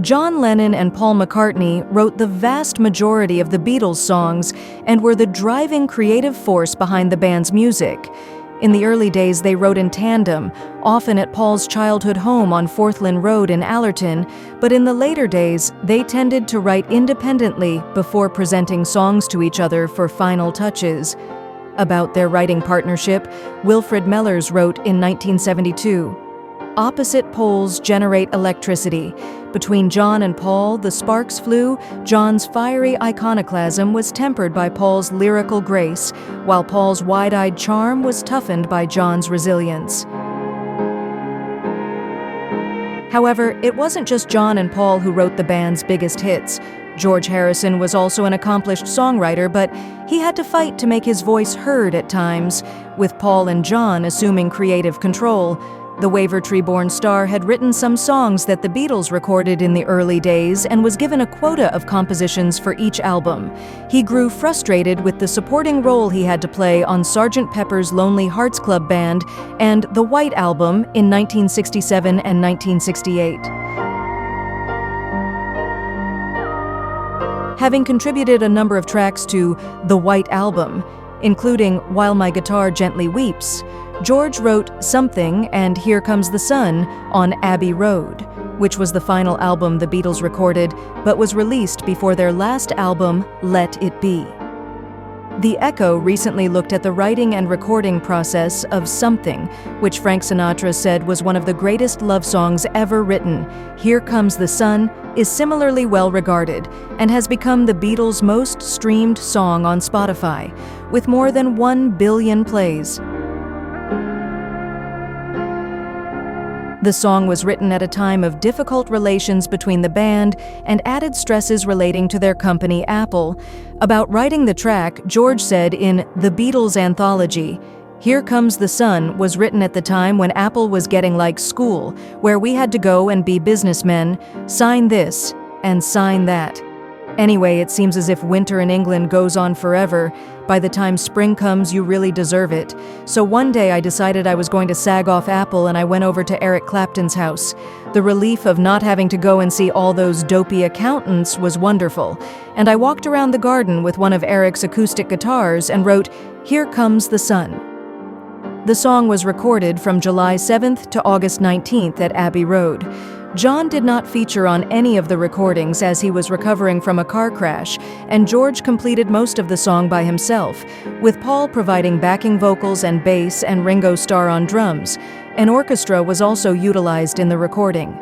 John Lennon and Paul McCartney wrote the vast majority of the Beatles songs and were the driving creative force behind the band's music. In the early days, they wrote in tandem, often at Paul's childhood home on Forthlin Road in Allerton, but in the later days, they tended to write independently before presenting songs to each other for final touches. About their writing partnership, Wilfred Mellors wrote in 1972, "Opposite poles generate electricity. Between John and Paul, the sparks flew. John's fiery iconoclasm was tempered by Paul's lyrical grace, while Paul's wide-eyed charm was toughened by John's resilience." However, it wasn't just John and Paul who wrote the band's biggest hits. George Harrison was also an accomplished songwriter, but he had to fight to make his voice heard at times, with Paul and John assuming creative control. The Wavertree-born star had written some songs that the Beatles recorded in the early days and was given a quota of compositions for each album. He grew frustrated with the supporting role he had to play on Sgt. Pepper's Lonely Hearts Club Band and The White Album in 1967 and 1968. Having contributed a number of tracks to The White Album, including While My Guitar Gently Weeps, George wrote Something and Here Comes the Sun on Abbey Road, which was the final album the Beatles recorded, but was released before their last album, Let It Be. The Echo recently looked at the writing and recording process of Something, which Frank Sinatra said was one of the greatest love songs ever written. Here Comes the Sun is similarly well regarded and has become the Beatles' most streamed song on Spotify, with more than 1 billion plays. The song was written at a time of difficult relations between the band and added stresses relating to their company Apple. About writing the track, George said in The Beatles Anthology, "Here Comes the Sun was written at the time when Apple was getting like school, where we had to go and be businessmen, sign this and sign that. Anyway, it seems as if winter in England goes on forever. By the time spring comes, you really deserve it. So one day I decided I was going to sag off Apple and I went over to Eric Clapton's house. The relief of not having to go and see all those dopey accountants was wonderful. And I walked around the garden with one of Eric's acoustic guitars and wrote, 'Here Comes the Sun.'" The song was recorded from July 7th to August 19th at Abbey Road. John did not feature on any of the recordings as he was recovering from a car crash, and George completed most of the song by himself, with Paul providing backing vocals and bass and Ringo Starr on drums. An orchestra was also utilized in the recording.